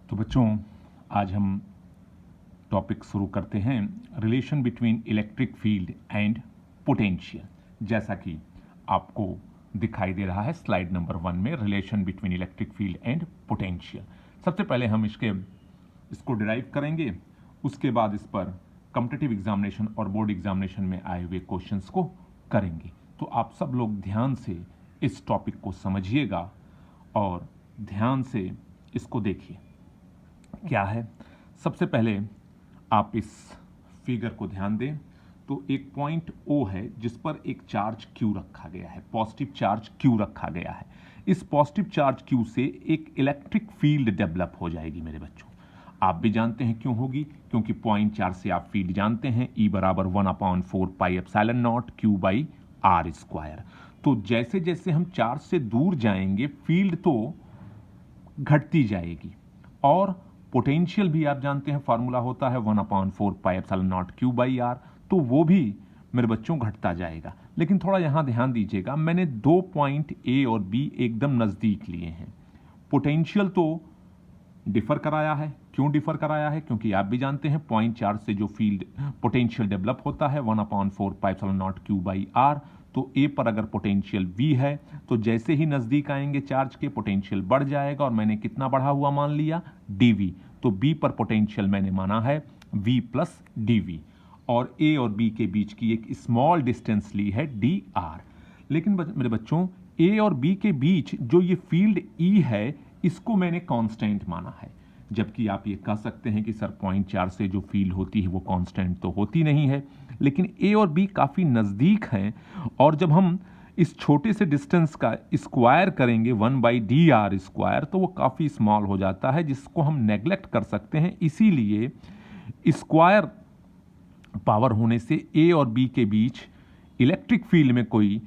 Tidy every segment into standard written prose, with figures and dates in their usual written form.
तो बच्चों, आज हम टॉपिक शुरू करते हैं relation between electric field and potential. जैसा कि आपको दिखाई दे रहा है स्लाइड नंबर 1 में, relation between electric field and potential. सबसे पहले हम इसको डिराइव करेंगे, उसके बाद इस पर कॉम्पिटिटिव एग्जामिनेशन और बोर्ड एग्जामिनेशन में आए हुए क्वेश्चंस को करेंगे। तो आप सब लोग ध्यान से इस टॉपिक को समझिएगा और ध्यान से इसको देखिए। क्या है, सबसे पहले आप इस फिगर को ध्यान दें तो एक पॉइंट O है जिस पर एक चार्ज Q रखा गया है, पॉजिटिव चार्ज Q रखा गया है। इस पॉजिटिव चार्ज Q से एक इलेक्ट्रिक फील्ड डेवलप हो जाएगी मेरे बच्चों। आप भी जानते हैं क्यों होगी, क्योंकि पॉइंट चार्ज से आप फील्ड जानते हैं, E बराबर 1/4 pi epsilon naught Q by R square. तो जैसे जैसे हम चार्ज से दूर जाएंगे फील्ड तो घटती जाएगी, और पोटेंशियल भी आप जानते हैं फार्मूला होता है 1/4 pi epsilon naught Q by R, तो वो भी मेरे बच्चों घटता जाएगा। लेकिन थोड़ा यहां ध्यान दीजिएगा, मैंने 2 पॉइंट A और B एकदम नजदीक लिए हैं। पोटेंशियल तो डिफर कराया है। क्यों डिफर कराया है? क्योंकि आप भी जानते हैं पॉइंट चार्ज से जो फील्ड पोटेंशियल डेवलप होता है 1/4 pi epsilon naught Q by R। तो A पर अगर पोटेंशियल V है तो जैसे ही नजदीक आएंगे चार्ज के पोटेंशियल बढ़ जाएगा, और मैंने कितना बढ़ा हुआ मान लिया? dV। तो B पर पोटेंशियल मैंने माना है V प्लस dV, और A और B के बीच की एक स्मॉल डिस्टेंस ली है dr। लेकिन मेरे बच्चों, A और B के बीच जो ये फील्ड E है इसको मैंने कांस्टेंट माना है। जबकि आप ये कह सकते हैं कि सर पॉइंट चार्ज से जो फील्ड होती है वो कांस्टेंट तो होती नहीं है, लेकिन A और B काफी नजदीक हैं, और जब हम इस छोटे से डिस्टेंस का स्क्वायर करेंगे 1/dr स्क्वायर तो वो काफी स्मॉल हो जाता है, जिसको हम नेग्लेक्ट कर सकते हैं। इसीलिए स्क्वायर पावर होने से A और B के बीच इलेक्ट्रिक फील्ड में कोई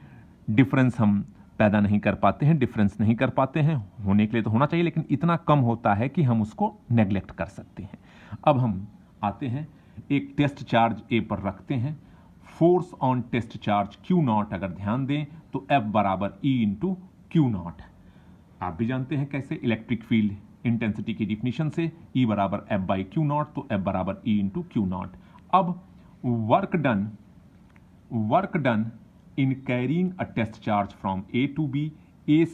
डिफरेंस हम पैदा नहीं कर पाते हैं, डिफरेंस नहीं कर पाते हैं। होने के लिए तो होना चाहिए, लेकिन इतना कम होता है कि हम उसको नेग्लेक्ट कर सकते हैं। अब हम आते हैं, एक टेस्ट चार्ज A पर रखते हैं, force on test charge Q0 अगर ध्यान दें तो F बराबर E इंटू Q0। आप भी जानते हैं कैसे, इलेक्ट्रिक फील्ड इंटेंसिटी की डिफिनीशन से E बराबर F बाई Q0, तो F बराबर E इंटू Q0। अब work done in carrying a test charge from A to B, A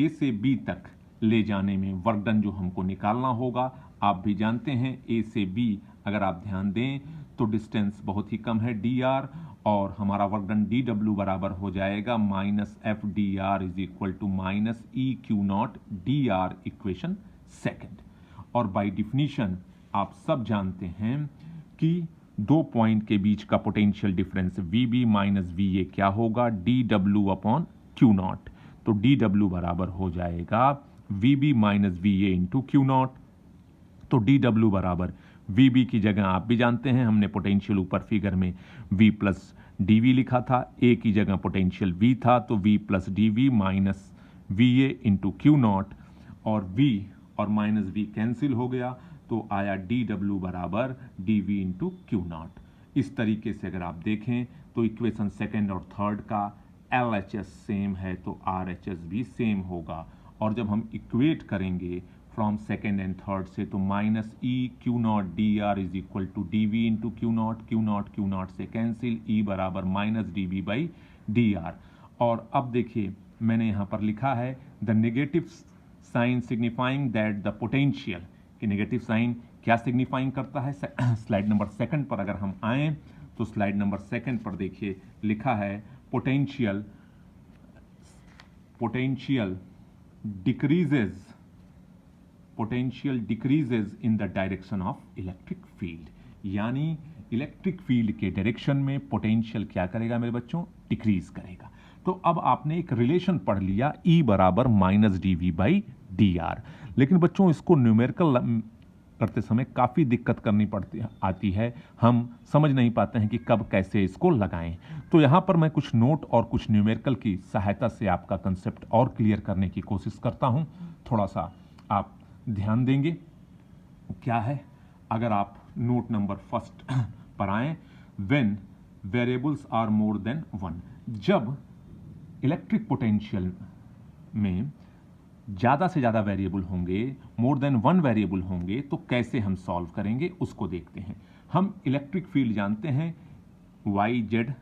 से B तक ले जाने में वर्क डन जो हमको निकालना होगा। आप भी जानते हैं A से B अगर आप ध्यान दें तो डिस्टेंस बहुत ही कम है dr, और हमारा वर्क डन dw बराबर हो जाएगा -FdR is equal to -EQ0 dr, equation second. और बाय डिफिनीशन आप सब जानते हैं कि 2 पॉइंट के बीच का potential difference VB minus VA क्या होगा? dW upon Q0। तो dW बराबर हो जाएगा VB minus VA into Q0। तो dW बराबर VB की जगह आप भी जानते हैं, हमने पोटेंशियल ऊपर फिगर में V प्लस dV लिखा था, A की जगह पोटेंशियल V था तो V plus dV minus VA into Q0, और V और माइनस V कैंसिल हो गया तो आया dW बराबर dV इंटू Q0। इस तरीके से अगर आप देखें तो इक्वेशन सेकेंड और थर्ड का LHS सेम है तो RHS भी सेम होगा, और जब हम इक्वेट करेंगे फ्रॉम सेकेंड एंड थर्ड से तो -EQ0 dr is equal to dV into Q0 से कैंसिल, E बराबर -dV बाई dr। और अब देखिए मैंने यहाँ पर लिखा है the negative sign signifying that the potential, कि नेगेटिव साइन क्या सिग्निफाइंग करता है। स्लाइड नंबर सेकंड पर अगर हम आए तो स्लाइड नंबर सेकंड पर देखिए लिखा है potential decreases in the direction of electric field, यानी इलेक्ट्रिक फील्ड के डायरेक्शन में पोटेंशियल क्या करेगा मेरे बच्चों? डिक्रीज करेगा। तो अब आपने एक रिलेशन पढ़ लिया E बराबर -dV बाई dr, लेकिन बच्चों इसको न्यूमेरिकल करते समय काफ़ी दिक्कत करनी आती है, हम समझ नहीं पाते हैं कि कब कैसे इसको लगाएं। तो यहाँ पर मैं कुछ नोट और कुछ न्यूमेरिकल की सहायता से आपका कंसेप्ट और क्लियर करने की कोशिश करता हूँ। थोड़ा सा आप ध्यान देंगे। क्या है, अगर आप नोट नंबर फर्स्ट पर आएँ, when variables are more than 1, जब इलेक्ट्रिक पोटेंशियल में ज़्यादा से ज़्यादा वेरिएबल होंगे, मोर देन वन वेरिएबल होंगे, तो कैसे हम सॉल्व करेंगे उसको देखते हैं। हम इलेक्ट्रिक फील्ड जानते हैं वाई जेड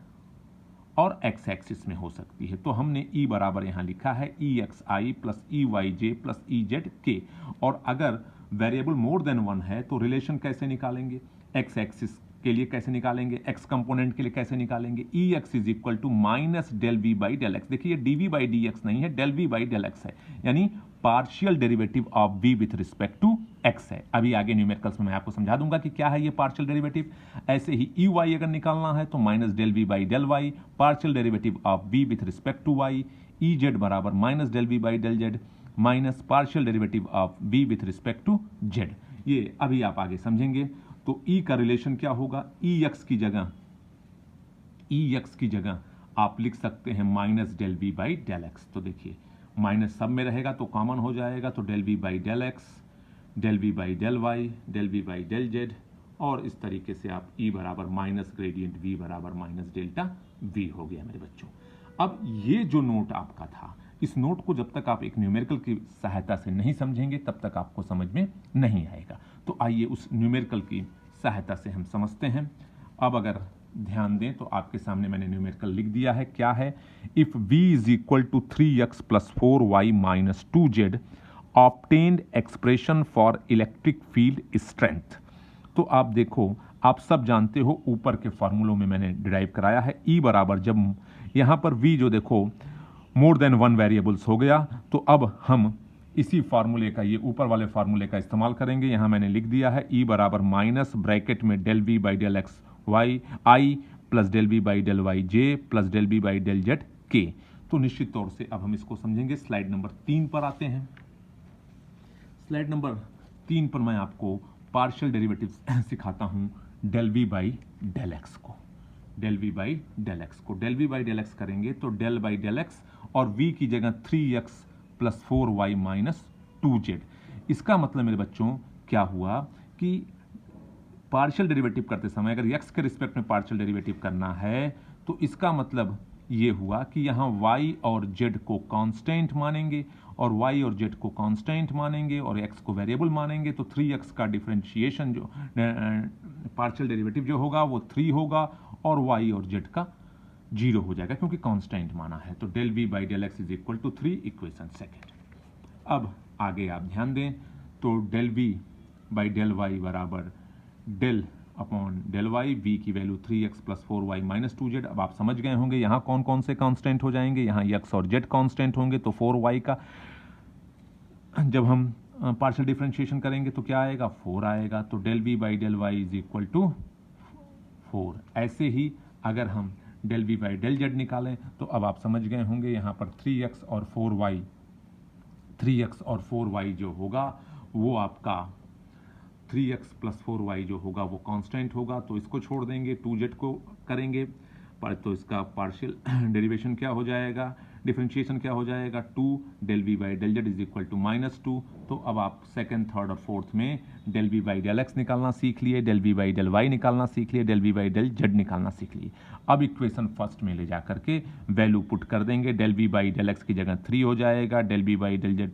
और एक्स एक्सिस में हो सकती है, तो हमने ई बराबर यहाँ लिखा है ई एक्स आई plus E Y J plus E Z के। और अगर वेरिएबल मोर देन वन है तो रिलेशन कैसे निकालेंगे, एक्स एक्सिस के लिए कैसे निकालेंगे, एक्स कंपोनेंट के लिए कैसे निकालेंगे, E X is equal to minus del V by del X. देखिए D V by D X नहीं है, del V by del X है, यानी partial derivative of v with respect to x है। अभी आगे न्यूमेरिकल्स में मैं आपको समझा दूंगा कि क्या है ये पार्शियल डेरिवेटिव। ऐसे ही ई वाई अगर निकालना है तो minus del V by del Y, partial derivative of v with respect to y, E Z बराबर minus del V by del Z minus partial derivative of v with respect to z। ये अभी आप आगे समझेंगे। तो e का relation क्या होगा, ई एक्स की जगह आप लिख सकते हैं minus del V by del X. तो देखिए माइनस सब में रहेगा तो कॉमन हो जाएगा, तो del V by del X, del V by del Y, del V by del Z, और इस तरीके से आप ई बराबर माइनस ग्रेडियंट वी बराबर माइनस डेल्टा वी हो गया मेरे बच्चों। अब ये जो नोट आपका था, इस नोट को जब तक आप एक न्यूमेरिकल की सहायता से नहीं समझेंगे तब तक आपको समझ में नहीं आएगा। तो आइए उस न्यूमेरिकल की सहायता से हम समझते हैं। अब अगर ध्यान दें तो आपके सामने मैंने न्यूमेरिकल लिख दिया है। क्या है, if v is equal to 3x plus 4y minus 2z obtained expression for electric field strength. तो आप देखो, आप सब जानते हो ऊपर के फॉर्मूलों में मैंने डिराइव कराया है। E बराबर, जब यहाँ पर v जो देखो मोर देन वन वेरिएबल्स हो गया, तो अब हम इसी फार्मूले का, ये ऊपर वाले फार्मूले का इस्तेमाल करेंगे। यहाँ मैंने लिख दिया है E बराबर माइनस ब्रैकेट में del v by del X Y I plus del V by del Y J plus del V by del Z के। तो निश्चित तौर से अब हम इसको समझेंगे। स्लाइड नंबर 3 पर आते हैं। स्लाइड नंबर 3 पर मैं आपको पार्शियल डेरिवेटिव्स सिखाता हूं del V by del X को। Del V by del X को del V by del X करेंगे तो डेल बाई डेल एक्स और v की जगह 3x plus 4y minus 2z। इसका मतलब मेरे बच्चों क्या हुआ कि पार्शियल डेरिवेटिव करते समय अगर x के रिस्पेक्ट में पार्शियल डेरिवेटिव करना है तो इसका मतलब ये हुआ कि यहाँ y और z को कांस्टेंट मानेंगे और y और z को कांस्टेंट मानेंगे और x को वेरिएबल मानेंगे। तो 3x का डिफरेंशिएशन जो पार्शियल डेरिवेटिव जो होगा वो 3 होगा और y और z का 0 हो जाएगा क्योंकि कांस्टेंट माना है। तो del v by del X is equal to 3, equation second. अब आगे आप ध्यान दें तो del v by del Y बराबर del upon del Y, v की value 3x plus 4y minus 2z। अब आप समझ गए होंगे यहाँ कौन कौन से कांस्टेंट हो जाएंगे, यहाँ x और z कांस्टेंट होंगे। तो 4y का जब हम पार्शियल डिफरेंशिएशन करेंगे तो क्या आएगा, 4 आएगा। तो del v by del Y is equal to 4। ऐसे ही अगर हम del v by del Z निकालें तो अब आप समझ गए होंगे यहाँ पर 3x और 4y जो होगा वो आपका 3x प्लस 4y जो होगा वो कांस्टेंट होगा। तो इसको छोड़ देंगे, 2z को करेंगे पर तो इसका पार्शियल डेरिवेशन क्या हो जाएगा, डिफरेंशिएशन क्या हो जाएगा, 2 del v by del Z is equal to minus 2। तो अब आप सेकंड, थर्ड और फोर्थ में del v by del X निकालना सीख लिए, del v by del Y निकालना सीख लिए, del v by del Z निकालना सीख लिए। अब इक्वेशन फर्स्ट में ले जा करके वैल्यू पुट कर देंगे। Del v by del X की जगह 3 हो जाएगा, del v by del Z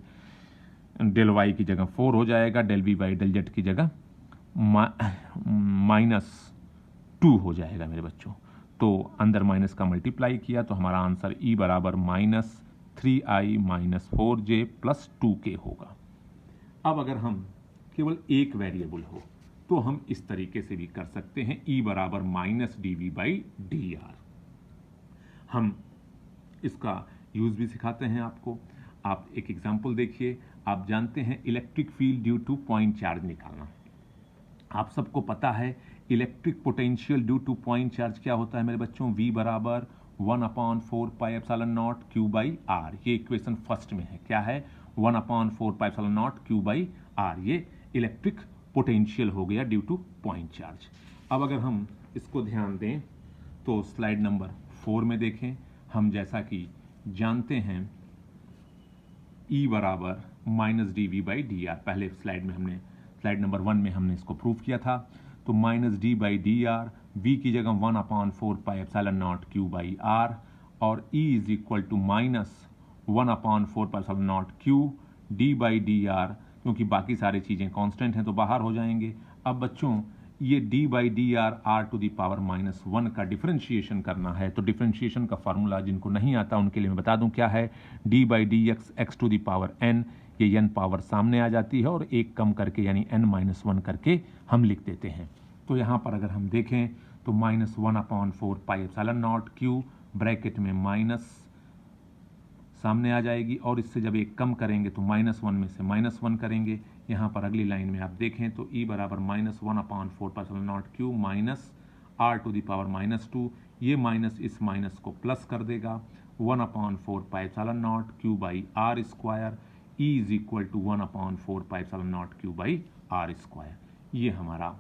del Y की जगह 4 हो जाएगा, del V by del Z की जगह -2 हो जाएगा मेरे बच्चों। तो अंदर माइनस का मल्टीप्लाई किया तो हमारा आंसर E बराबर -3i minus 4j plus 2k होगा। अब अगर हम केवल एक वेरिएबल हो तो हम इस तरीके से भी कर सकते हैं, E बराबर -dv बाई dr। हम इसका यूज भी सिखाते हैं आपको। आप एक एग्जाम्पल देखिए। आप जानते हैं electric field due two point charge निकालना। आप सबको पता है electric potential due two point charge क्या होता है मेरे बच्चों, V बराबर 1/4 pi epsilon naught Q by R। ये इक्वेशन फर्स्ट में है, क्या है, 1/4 pi epsilon naught Q by R। ये इलेक्ट्रिक पोटेंशियल हो गया ड्यू टू पॉइंट चार्ज। अब अगर हम इसको ध्यान दें तो स्लाइड नंबर 4 में देखें। हम जैसा कि जानते हैं E बराबर -dv बाई dr, पहले स्लाइड नंबर 1 में हमने इसको प्रूव किया था। तो -d बाई dr, v की जगह 1/4 pi epsilon naught Q by R और E is equal to -1/4 pi epsilon naught Q D by D R, क्योंकि बाकी सारी चीज़ें कांस्टेंट हैं तो बाहर हो जाएंगे। अब बच्चों ये D by D R R to the power -1 का डिफ्रेंशिएशन करना है, तो डिफ्रेंशिएशन का फार्मूला जिनको नहीं आता उनके लिए मैं बता दूं क्या है। D by D X X to the power n, ये n पावर सामने आ जाती है और एक कम करके यानी n-1 करके हम लिख देते हैं। तो यहाँ पर अगर हम देखें तो -1/4 pi epsilon naught Q bracket में माइनस सामने आ जाएगी और इससे जब एक कम करेंगे तो -1 में से -1 करेंगे। यहाँ पर अगली लाइन में आप देखें तो E बराबर -1/4 pi epsilon naught Q minus r to the power -2, ये माइनस इस माइनस को प्लस कर देगा 1/4 pi epsilon naught Q by R square, E is equal to 1/4 pi epsilon naught Q by R square. ये हमारा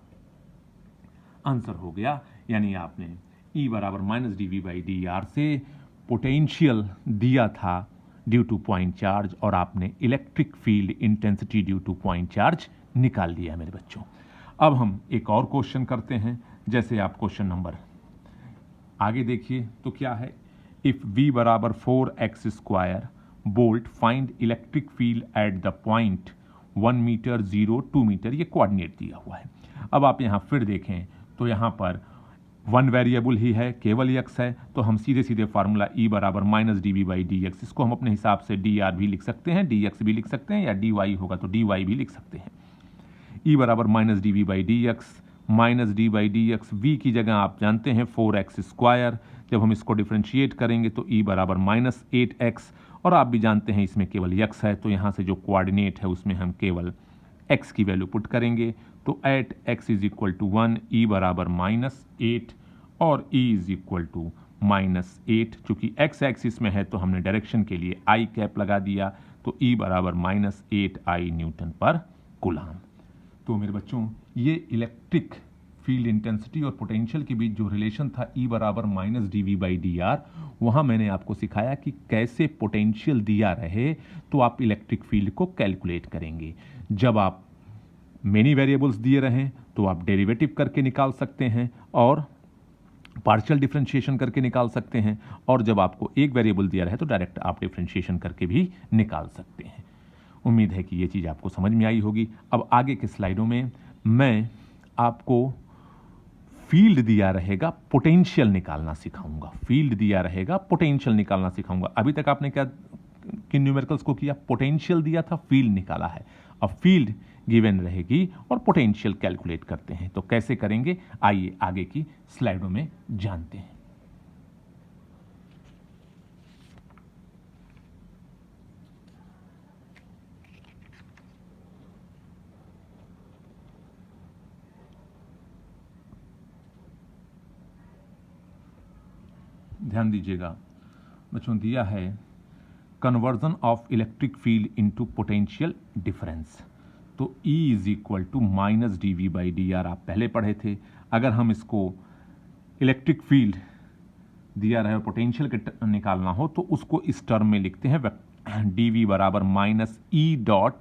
answer हो गया, यानी आपने E बराबर -dv/dr से पोटेंशियल दिया था ड्यू टू पॉइंट चार्ज और आपने electric field intensity due two point charge निकाल दिया मेरे बच्चों। अब हम एक और क्वेश्चन करते हैं, जैसे आप क्वेश्चन नंबर आगे देखिए तो क्या है। इफ v बराबर 4x square volt find electric field at the point 1 metre 0 2 metre, ये कोऑर्डिनेट दिया हुआ है। अब आप यहाँ फिर देखें तो यहाँ पर वन वेरिएबल ही है, केवल x है, तो हम सीधे सीधे फार्मूला E बराबर -dv/dx, इसको हम अपने हिसाब से dr भी लिख सकते हैं, dx भी लिख सकते हैं, या dy होगा तो dy भी लिख सकते हैं। E बराबर -dv/dx -d/dx, v की जगह आप जानते हैं 4x स्क्वायर, जब हम इसको डिफ्रेंशिएट करेंगे तो E बराबर -8x, और आप भी जानते हैं इसमें केवल x है, तो यहाँ से जो कोऑर्डिनेट है उसमें हम केवल x की वैल्यू पुट करेंगे, तो at x is equal to 1, E बराबर -8 और E इज इक्वल टू -8। चूंकि x एक्सिस में है तो हमने डायरेक्शन के लिए I कैप लगा दिया, तो E बराबर -8I न्यूटन पर कूलम। तो मेरे बच्चों ये इलेक्ट्रिक फील्ड इंटेंसिटी और पोटेंशियल के बीच जो रिलेशन था E बराबर -dv/dr, वहाँ मैंने आपको सिखाया कि कैसे पोटेंशियल दिया रहे तो आप इलेक्ट्रिक फील्ड को कैलकुलेट करेंगे। जब आप मेनी वेरिएबल्स दिए रहें तो आप डेरिवेटिव करके निकाल सकते हैं और पार्शियल डिफरेंशिएशन करके निकाल सकते हैं, और जब आपको एक वेरिएबल दिया रहे तो डायरेक्ट आप डिफरेंशिएशन करके भी निकाल सकते हैं। उम्मीद है कि ये चीज़ आपको समझ में आई होगी। अब आगे के स्लाइडों में मैं आपको फील्ड दिया रहेगा पोटेंशियल निकालना सिखाऊंगा, फील्ड दिया रहेगा पोटेंशियल निकालना सिखाऊंगा। अभी तक आपने क्या किन न्यूमेरिकल्स को किया, पोटेंशियल दिया था, फील्ड निकाला है। अब फील्ड गिवन रहेगी और पोटेंशियल कैलकुलेट करते हैं, तो कैसे करेंगे आइए आगे की स्लाइडों में जानते हैं। ध्यान दीजिएगा बच्चों, दिया है conversion of electric field into potential difference, तो E is equal to -dv/dr आप पहले पढ़े थे। अगर हम इसको इलेक्ट्रिक फील्ड दिया रहे और पोटेंशियल के निकालना हो तो उसको इस टर्म में लिखते हैं dv बराबर -E.dr।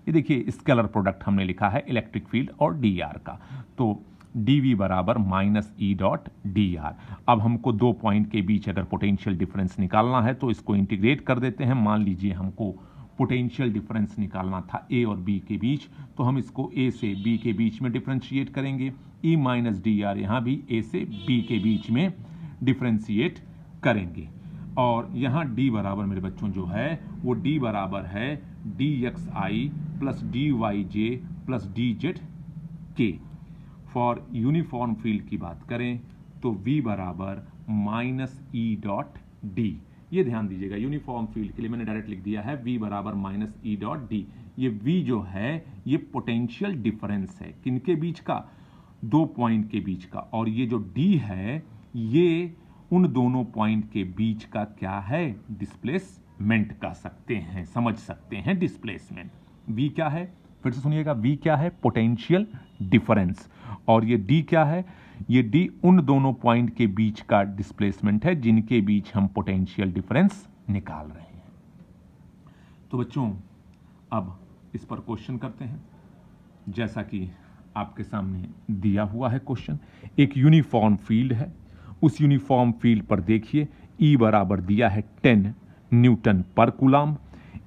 ये देखिए स्केलर प्रोडक्ट हमने लिखा है इलेक्ट्रिक फील्ड और dr का, तो dv बराबर -E.dr। अब हमको दो पॉइंट के बीच अगर पोटेंशियल डिफरेंस निकालना है तो इसको इंटीग्रेट कर देते हैं। मान लीजिए हमको पोटेंशियल डिफरेंस निकालना था A और B के बीच, तो हम इसको A से B के बीच में डिफरेंशिएट करेंगे। E -dr यहाँ भी A से B के बीच में डिफरेंशिएट करेंगे, और यहाँ D बराबर मेरे बच्चों जो है वो D बराबर है dxi plus dyj plus dz for uniform field की बात करें तो V बराबर -E.d। ये ध्यान दीजिएगा, यूनिफॉर्म फील्ड के लिए मैंने डायरेक्ट लिख दिया है V बराबर -E.d। ये V जो है ये पोटेंशियल डिफरेंस है किनके बीच का, दो पॉइंट के बीच का, और ये जो D है ये उन दोनों पॉइंट के बीच का क्या है, डिस्प्लेसमेंट कह सकते हैं, समझ सकते हैं डिस्प्लेसमेंट। V क्या है, फिर से सुनिएगा, V क्या है, पोटेंशियल डिफरेंस, और ये D क्या है, ये D उन दोनों पॉइंट के बीच का डिस्प्लेसमेंट है जिनके बीच हम पोटेंशियल डिफरेंस निकाल रहे हैं। तो बच्चों अब इस पर क्वेश्चन करते हैं। जैसा कि आपके सामने दिया हुआ है क्वेश्चन, एक यूनिफॉर्म फील्ड है, उस यूनिफॉर्म फील्ड पर देखिए E बराबर दिया है 10 newton per coulomb,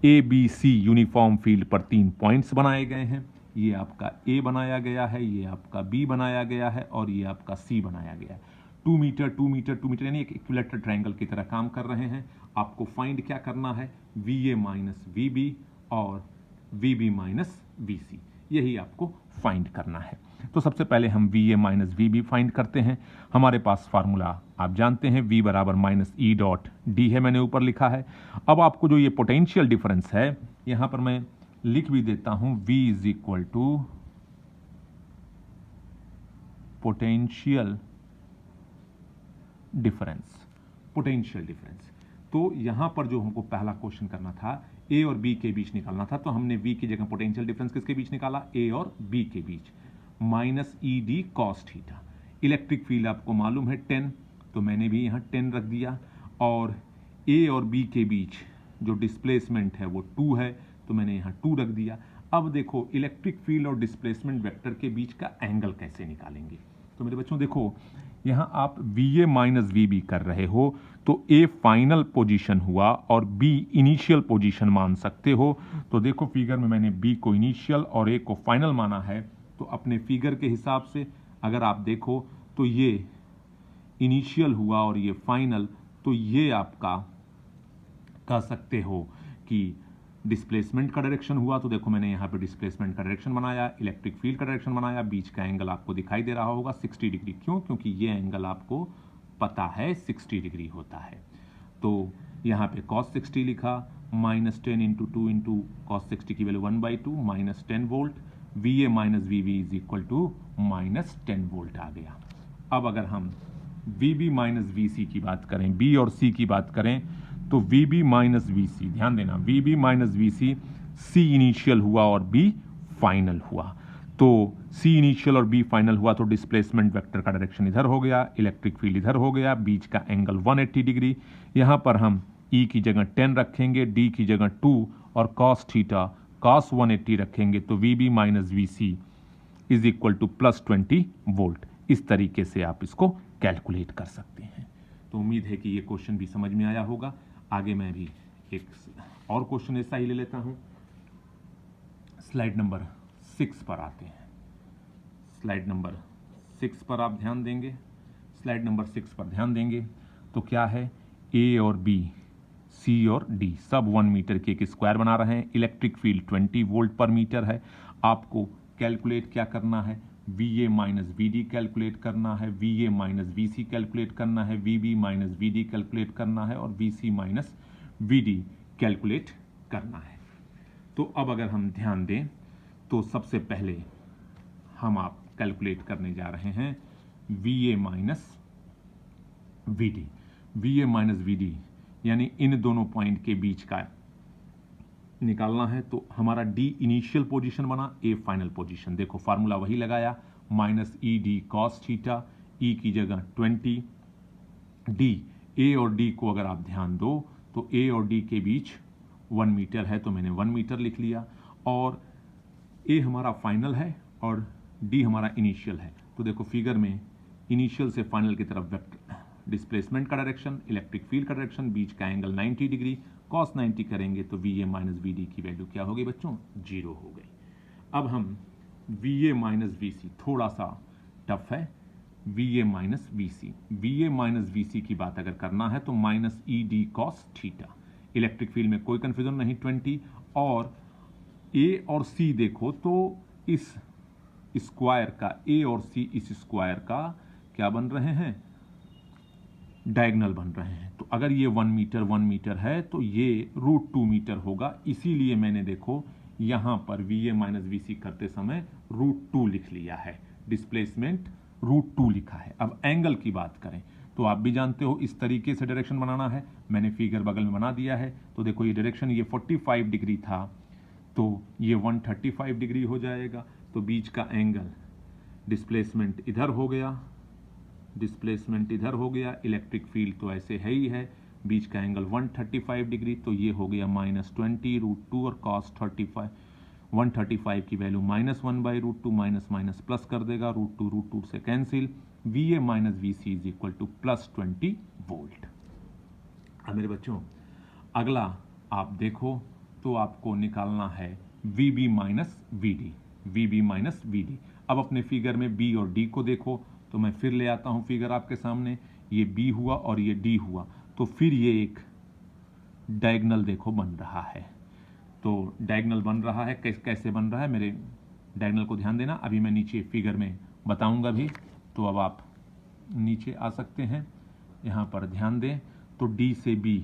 A B C uniform field पर 3 पॉइंट्स बनाए गए हैं। ये आपका ए बनाया गया है, ये आपका बी बनाया गया है और ये आपका सी बनाया गया है। 2 मीटर 2 मीटर 2 मीटर यानी एक इक्विलेटरल ट्रायंगल की तरह काम कर रहे हैं। आपको फाइंड क्या करना है, V A minus V B और V B minus V C, यही आपको फाइंड करना है। तो सबसे पहले हम V A minus V B find करते हैं। हमारे पास फार्मूला आप जानते हैं, v बराबर माइनस ई डॉट डी है, मैंने ऊपर लिखा है। अब आपको जो ये पोटेंशियल डिफरेंस है यहां पर मैं लिख भी देता हूं, v is equal to potential difference. Potential difference तो यहां पर जो हमको पहला क्वेश्चन करना था, ए और बी के बीच निकालना था, तो हमने v की जगह पोटेंशियल डिफरेंस किसके बीच निकाला, ए और बी के बीच, minus E D cos theta. Electric field आपको मालूम है 10, तो मैंने भी यहाँ 10 रख दिया, और ए और बी के बीच जो डिस्प्लेसमेंट है वो 2 है, तो मैंने यहाँ 2 रख दिया। अब देखो इलेक्ट्रिक फील्ड और डिस्प्लेसमेंट वेक्टर के बीच का एंगल कैसे निकालेंगे। तो मेरे बच्चों देखो, यहाँ आप V A minus V B कर रहे हो, तो ए फाइनल पोजीशन हुआ और बी इनिशियल पोजीशन मान सकते हो। तो देखो फिगर में मैंने बी को इनिशियल और ए को फाइनल माना है, तो अपने फिगर के हिसाब से अगर आप देखो तो ये इनिशियल हुआ और ये फाइनल, तो ये आपका कह सकते हो कि डिस्प्लेसमेंट का डायरेक्शन हुआ। तो देखो मैंने यहाँ पे डिस्प्लेसमेंट का डायरेक्शन बनाया, इलेक्ट्रिक फील्ड का डायरेक्शन बनाया, बीच का एंगल आपको दिखाई दे रहा होगा 60 डिग्री। क्यों? क्योंकि ये एंगल आपको पता है 60 डिग्री होता है। तो यहाँ पे cos 60 लिखा, माइनस 10 इंटू 2 इंटू कॉस 60 की value 1/2 minus 10 volt, V A minus V B is equal to minus 10 volt आ गया। अब अगर हम V B minus V C की बात करें, बी और सी की बात करें, तो V B minus V C, ध्यान देना, V B minus V C, C initial हुआ और बी फाइनल हुआ। तो सी इनिशियल और बी फाइनल हुआ तो डिस्प्लेसमेंट वेक्टर का डायरेक्शन इधर हो गया, इलेक्ट्रिक फील्ड इधर हो गया, बीच का एंगल 180 डिग्री। यहां पर हम ई की जगह 10 रखेंगे, डी की जगह 2 और कॉस थीटा कॉस 180 रखेंगे, तो V B minus V C is equal to plus 20 volt. इस तरीके से आप इसको कैलकुलेट कर सकते हैं। तो उम्मीद है कि ये क्वेश्चन भी समझ में आया होगा। आगे मैं भी एक और क्वेश्चन ऐसा ही ले लेता हूं। स्लाइड नंबर 6 पर आते हैं। स्लाइड नंबर 6 पर आप ध्यान देंगे, स्लाइड नंबर 6 पर ध्यान देंगे तो क्या है, ए और बी, सी और डी सब 1 मीटर के एक स्क्वायर बना रहे हैं। Electric field 20 volt per metre है। आपको कैलकुलेट क्या करना है, V A minus V D calculate करना है, V A minus V C calculate करना है, V B minus V D calculate करना है और V C minus V D calculate करना है। तो अब अगर हम ध्यान दें तो सबसे पहले हम आप कैलकुलेट करने जा रहे हैं V A minus V D. V A minus V D यानी इन दोनों पॉइंट के बीच का निकालना है। तो हमारा डी इनिशियल पोजीशन बना, ए फाइनल पोजीशन। देखो फार्मूला वही लगाया, minus E D cos theta, E की जगह 20 डी। ए और डी को अगर आप ध्यान दो तो ए और डी के बीच 1 मीटर है, तो मैंने 1 मीटर लिख लिया। और ए हमारा फाइनल है और डी हमारा इनिशियल है। तो देखो फिगर में इनिशियल से फाइनल की तरफ वेक्टर डिस्प्लेसमेंट का डायरेक्शन, इलेक्ट्रिक फील्ड का डायरेक्शन, बीच का एंगल 90 डिग्री, cos 90 करेंगे तो V A minus V D की वैल्यू क्या होगी बच्चों, 0 हो गई। अब हम V A minus V C, थोड़ा सा टफ है, V A minus V C, V A minus V C की बात अगर करना है तो minus E D cos theta. Electric field में कोई कंफ्यूजन नहीं, 20, और ए और सी देखो तो इस स्क्वायर का, ए और सी इस स्क्वायर का क्या बन रहे हैं, डायगोनल बन रहे हैं। तो अगर ये 1 मीटर है तो ये √2 मीटर होगा। इसीलिए मैंने देखो यहां पर वी ए माइनस वी सी करते समय √2 लिख लिया है, डिस्प्लेसमेंट √2 लिखा है। अब एंगल की बात करें तो आप भी जानते हो इस तरीके से डायरेक्शन बनाना है, मैंने फिगर बगल में बना दिया है। तो देखो ये डायरेक्शन ये 45 डिग्री था तो ये 135 डिग्री हो जाएगा। तो बीच का एंगल डिस्प्लेसमेंट इधर हो गया, डिस्प्लेसमेंट इधर हो गया, इलेक्ट्रिक फील्ड तो ऐसे है ही है, बीच का एंगल 135 डिग्री, तो ये हो गया -20 √2 और cos 35, 135 की वैल्यू -1/√2, माइनस माइनस प्लस कर देगा, √2 से cancel, V A minus V C is equal to +20 volt. अब मेरे बच्चों अगला आप देखो तो आपको निकालना है VB minus VD, VB minus VD। अब अपने फिगर में B और D को देखो, तो मैं फिर ले आता हूं फिगर आपके सामने। ये B हुआ और ये D हुआ, तो फिर ये एक डायगोनल देखो बन रहा है। तो डायगोनल बन रहा है, कैसे बन रहा है, मेरे डायगोनल को ध्यान देना, अभी मैं नीचे फिगर में बताऊंगा भी। तो अब आप नीचे आ सकते हैं, यहाँ पर ध्यान दें। तो D से B,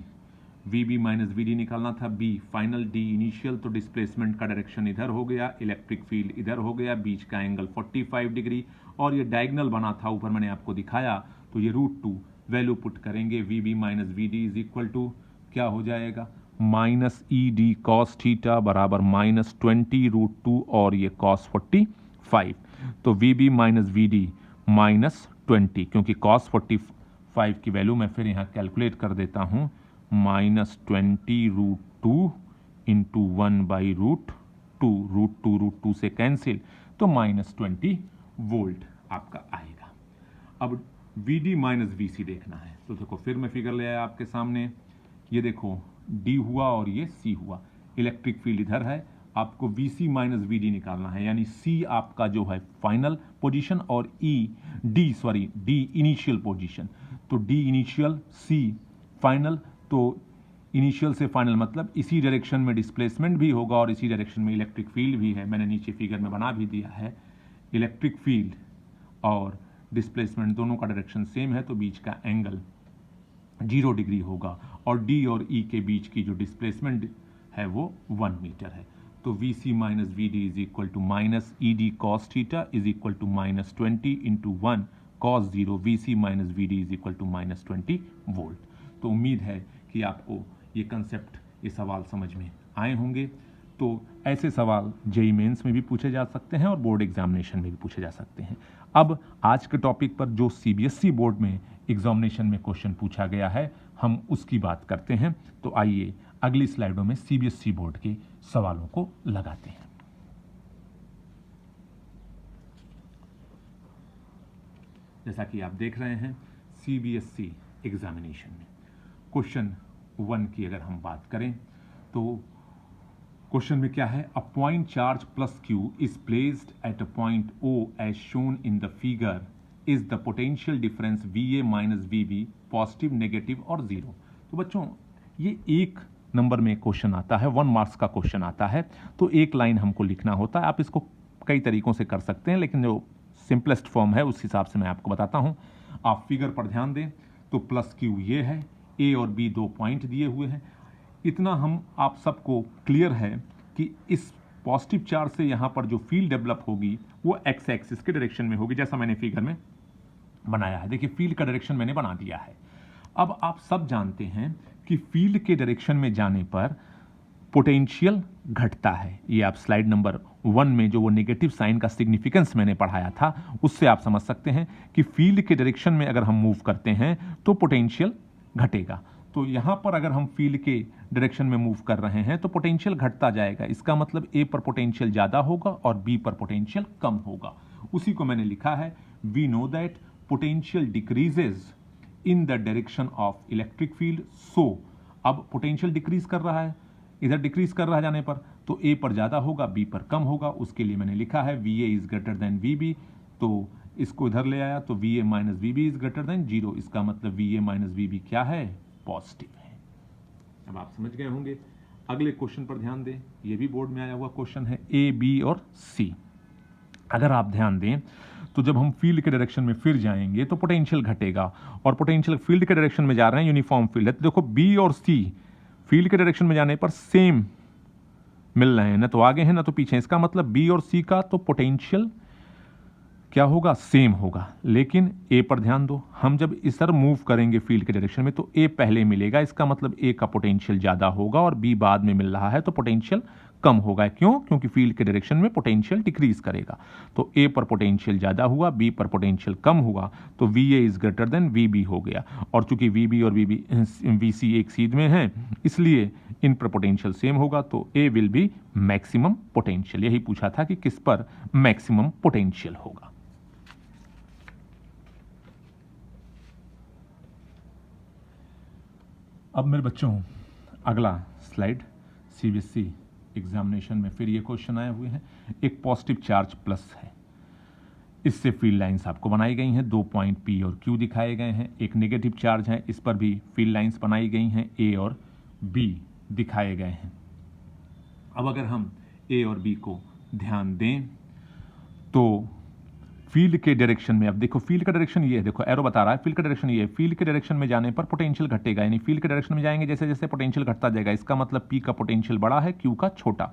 VB माइनस VD निकालना था, B फाइनल, D इनिशियल, तो डिस्प्लेसमेंट का डायरेक्शन इधर हो गया, इलेक्ट्रिक फील्ड इधर हो गया, बीच का एंगल 45 डिग्री, और ये डायगोनल बना था ऊपर मैंने आपको दिखाया। तो ये √2 वैल्यू पुट करेंगे, VB minus VD is equal to क्या हो जाएगा, माइनस ED कॉस थीटा बराबर माइनस 20 √2 और ये कॉस 45। तो VB माइनस VD माइनस 20, क्योंकि कॉस 45 की वैल्यू मैं फिर यहाँ कैलकुलेट कर देता हूँ, माइनस 20 √2 इंटू 1/√2, √2 से कैंसिल, तो माइनस 20 वोल्ट आपका आएगा। अब VD माइनस VC देखना है, तो देखो फिर मैं फिगर ले आया आपके सामने। ये देखो D हुआ और ये C हुआ, इलेक्ट्रिक फील्ड इधर है, आपको VC माइनस VD निकालना है, यानी C आपका जो है फाइनल पोजीशन और D इनिशियल पोजीशन। तो D इनिशियल, C फाइनल, तो इनिशियल से फाइनल मतलब इसी डायरेक्शन में डिस्प्लेसमेंट भी होगा और इसी डायरेक्शन में इलेक्ट्रिक फील्ड भी है। मैंने नीचे फिगर में बना भी दिया है, इलेक्ट्रिक फील्ड और डिस्प्लेसमेंट दोनों का डायरेक्शन सेम है, तो बीच का एंगल 0 डिग्री होगा, और D और E के बीच की जो डिस्प्लेसमेंट है वो 1 मीटर है। तो VC minus VD is equal to minus ED cos theta is equal to minus 20 into 1 cos 0, VC minus VD is equal to minus 20 volt. तो उम्मीद है कि आपको ये कंसेप्ट, ये सवाल समझ में आए होंगे। तो ऐसे सवाल जेईई मेंस में भी पूछे जा सकते हैं और बोर्ड एग्जामिनेशन में भी पूछे जा सकते हैं। अब आज के टॉपिक पर जो CBSE बोर्ड में एग्जामिनेशन में क्वेश्चन पूछा गया है, हम उसकी बात करते हैं। तो आइए अगली स्लाइडों में CBSE बोर्ड के सवालों को लगाते हैं। जैसा कि आप देख रहे हैं, CBSE एग्जामिनेशन में क्वेश्चन 1 की अगर हम बात करें, तो क्वेश्चन में क्या है, a point charge plus Q is placed at a point O as shown in the figure, is the potential difference VA minus VB positive, negative और 0। तो बच्चों ये एक नंबर में क्वेश्चन आता है, 1 मार्क्स का क्वेश्चन आता है, तो एक लाइन हमको लिखना होता है। आप इसको कई तरीकों से कर सकते हैं, लेकिन जो सिंपलेस्ट फॉर्म है उस हिसाब से मैं आपको बताता हूं। आप फिगर पर ध्यान दें, तो प्लस Q ये है, A और B 2 पॉइंट दिए हुए हैं। इतना हम आप सबको क्लियर है कि इस पॉजिटिव चार्ज से यहाँ पर जो फील्ड डेवलप होगी वो एक्स एक्सिस के डायरेक्शन में होगी, जैसा मैंने फिगर में बनाया है। देखिए फील्ड का डायरेक्शन मैंने बना दिया है। अब आप सब जानते हैं कि फील्ड के डायरेक्शन में जाने पर पोटेंशियल घटता है। ये आप स्लाइड नंबर 1 में जो वो नेगेटिव साइन का सिग्निफिकेंस मैंने पढ़ाया था, उससे आप समझ सकते हैं कि फील्ड के डायरेक्शन में अगर हम मूव करते हैं तो पोटेंशियल घटेगा। तो यहां पर अगर हम फील्ड के डायरेक्शन में मूव कर रहे हैं तो पोटेंशियल घटता जाएगा। इसका मतलब A पर पोटेंशियल ज्यादा होगा और B पर पोटेंशियल कम होगा। उसी को मैंने लिखा है, we know that potential decreases in the direction of electric field. So अब पोटेंशियल डिक्रीज कर रहा है, इधर डिक्रीज कर रहा है जाने पर, तो A पर ज्यादा होगा, B पर कम होगा। उसके लिए मैंने लिखा है VA is greater then VB, तो इसको इधर ले आया, तो VA minus VB is greater than 0। इसका मतलब VA माइनस VB क्या है, पॉजिटिव है। अब आप समझ गए होंगे। अगले क्वेश्चन पर ध्यान दें, ये भी बोर्ड में आया हुआ क्वेश्चन है, A, B और C। अगर आप ध्यान दें तो जब हम फील्ड के डायरेक्शन में फिर जाएंगे तो पोटेंशियल घटेगा, और पोटेंशियल फील्ड के डायरेक्शन में जा रहे हैं, यूनिफॉर्म फील्ड है। तो देखो B और C फील्ड के डायरेक्शन में जाने पर सेम मिल रहे हैं, ना तो आगे है ना तो पीछे। इसका मतलब B और C का तो पोटेंशियल क्या होगा, सेम होगा। लेकिन A पर ध्यान दो, हम जब इस तरह मूव करेंगे फील्ड के डायरेक्शन में तो A पहले मिलेगा। इसका मतलब A का पोटेंशियल ज्यादा होगा और B बाद में मिल रहा है, तो पोटेंशियल कम होगा। क्यों? क्योंकि फील्ड के डायरेक्शन में पोटेंशियल डिक्रीज करेगा। तो A पर पोटेंशियल ज्यादा हुआ, B पर पोटेंशियल कम हुआ, तो VA is greater then VB हो गया। और चूंकि VB और VC एक सीध में है, इसलिए इन पर पोटेंशियल सेम होगा, तो A will be maximum potential. यही पूछा था कि किस पर मैक्सिमम पोटेंशियल होगा। अब मेरे बच्चों, अगला स्लाइड सीबीएसई एग्जामिनेशन में फिर ये क्वेश्चन आए हुए हैं। एक पॉजिटिव चार्ज प्लस है, इससे फील्ड लाइंस आपको बनाई गई हैं, 2 पॉइंट पी और क्यू दिखाए गए हैं। एक नेगेटिव चार्ज है, इस पर भी फील्ड लाइंस बनाई गई हैं, ए और बी दिखाए गए हैं। अब अगर हम ए और बी को ध्यान दें तो फील्ड के डायरेक्शन में, अब देखो फील्ड का डायरेक्शन ये है, देखो एरो बता रहा है फील्ड का डायरेक्शन ये है। फील्ड के डायरेक्शन में जाने पर पोटेंशियल घटेगा, यानी फील्ड के डायरेक्शन में जाएंगे जैसे जैसे पोटेंशियल घटता जाएगा। इसका मतलब पी का पोटेंशियल बड़ा है, क्यू का छोटा।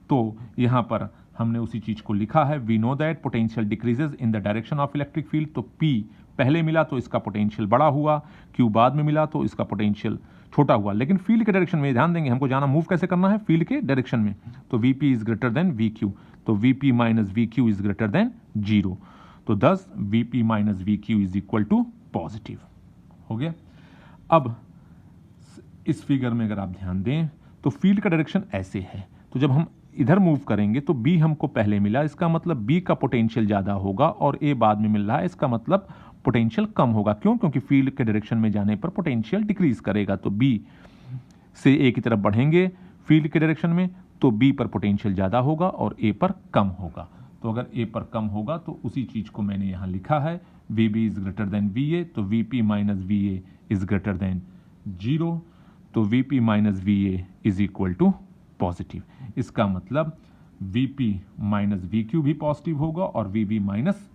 तो यहां पर हमने उसी चीज को लिखा है, we know that potential decreases in the direction of electric field. तो पी पहले मिला तो इसका पोटेंशियल बड़ा हुआ, क्यू बाद में मिला तो इसका पोटेंशियल छोटा हुआ। लेकिन फील्ड के डायरेक्शन में ध्यान देंगे, हमको जाना मूव कैसे करना है, फील्ड के डायरेक्शन में। तो VP is greater than V Q, तो VP minus V Q is greater than 0। तो 10 VP minus V Q is equal to positive हो गया। अब इस फिगर में अगर आप ध्यान दें तो फील्ड का डायरेक्शन ऐसे है, तो जब हम इधर मूव करेंगे तो बी हमको पहले मिला, इसका मतलब बी का पोटेंशियल ज्यादा होगा, और ए बाद में मिल रहा है, इसका मतलब पोटेंशियल कम होगा। क्यों? क्योंकि फील्ड के डायरेक्शन में जाने पर पोटेंशियल डिक्रीज करेगा। तो बी से ए की तरफ बढ़ेंगे फील्ड के डायरेक्शन में तो बी पर पोटेंशियल ज्यादा होगा और ए पर कम होगा। तो अगर ए पर कम होगा तो उसी चीज को मैंने यहां लिखा है, V B is greater than V A, तो V P minus V A is greater than 0। तो V P minus V A is equal to positive. इसका मतलब V P minus V Q भी पॉजिटिव होगा और V B minus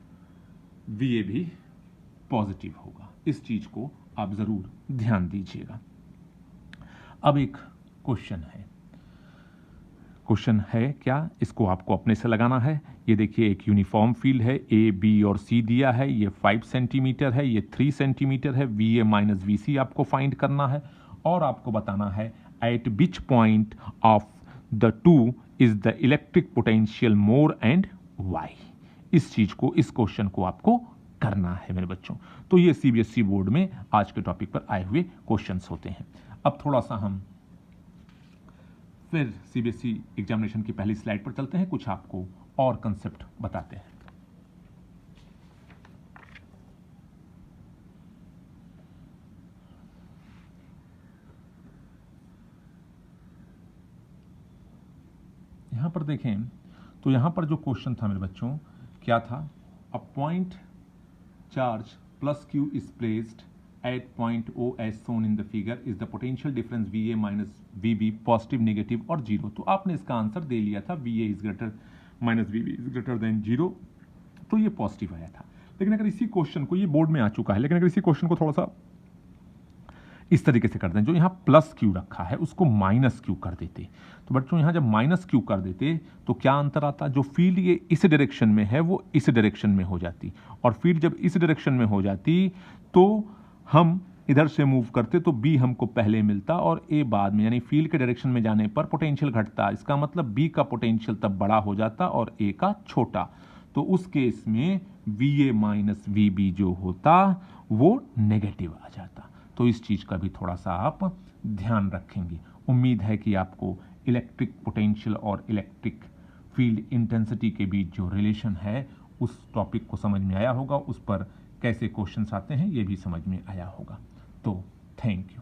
V A भी positive होगा। इस चीज को आप जरूर ध्यान दीजिएगा। अब एक क्वेश्चन है क्या, इसको आपको अपने से लगाना है। ये देखिए एक यूनिफॉर्म फील्ड है, ए बी और सी दिया है, ये 5 सेंटीमीटर है, ये 3 सेंटीमीटर है। V A minus V C आपको फाइंड करना है और आपको बताना है at which point of the two is the electric potential more and Y. इस चीज को, इस क्वेश्चन को आपको करना है मेरे बच्चों। तो ये सीबीएसई बोर्ड में आज के टॉपिक पर आए हुए क्वेश्चंस होते हैं। अब थोड़ा सा हम फिर सीबीएसई एग्जामिनेशन की पहली स्लाइड पर चलते हैं, कुछ आपको और कंसेप्ट बताते हैं। यहां पर देखें तो यहां पर जो क्वेश्चन था मेरे बच्चों, क्या था, अ point charge plus Q is placed at point O as shown in the figure is the potential difference VA minus VB positive, negative और 0। तो आपने इसका आंसर दे लिया था, VA is greater minus VB is greater than 0, तो ये positive आया था। लेकिन अगर इसी क्वेश्चन को, ये बोर्ड में आ चुका है, लेकिन अगर इसी क्वेश्चन को थोड़ा सा इस तरीके से कर दें, जो यहाँ प्लस क्यू रखा है उसको माइनस क्यू कर देते, तो बच्चों यहाँ जब माइनस क्यू कर देते तो क्या अंतर आता, जो फील्ड ये इस डायरेक्शन में है वो इस डायरेक्शन में हो जाती, और फील्ड जब इस डायरेक्शन में हो जाती तो हम इधर से मूव करते तो बी हमको पहले मिलता और ए बाद में, यानी फील्ड के डायरेक्शन में जाने पर पोटेंशियल घटता। इसका मतलब बी का पोटेंशियल तब बड़ा हो जाता और ए का छोटा। तो उस केस में V A minus V B जो होता वो नेगेटिव आ जाता। तो इस चीज का भी थोड़ा सा आप ध्यान रखेंगे। उम्मीद है कि आपको इलेक्ट्रिक पोटेंशियल और इलेक्ट्रिक फील्ड इंटेंसिटी के बीच जो रिलेशन है उस टॉपिक को समझ में आया होगा, उस पर कैसे क्वेश्चंस आते हैं ये भी समझ में आया होगा। तो थैंक यू।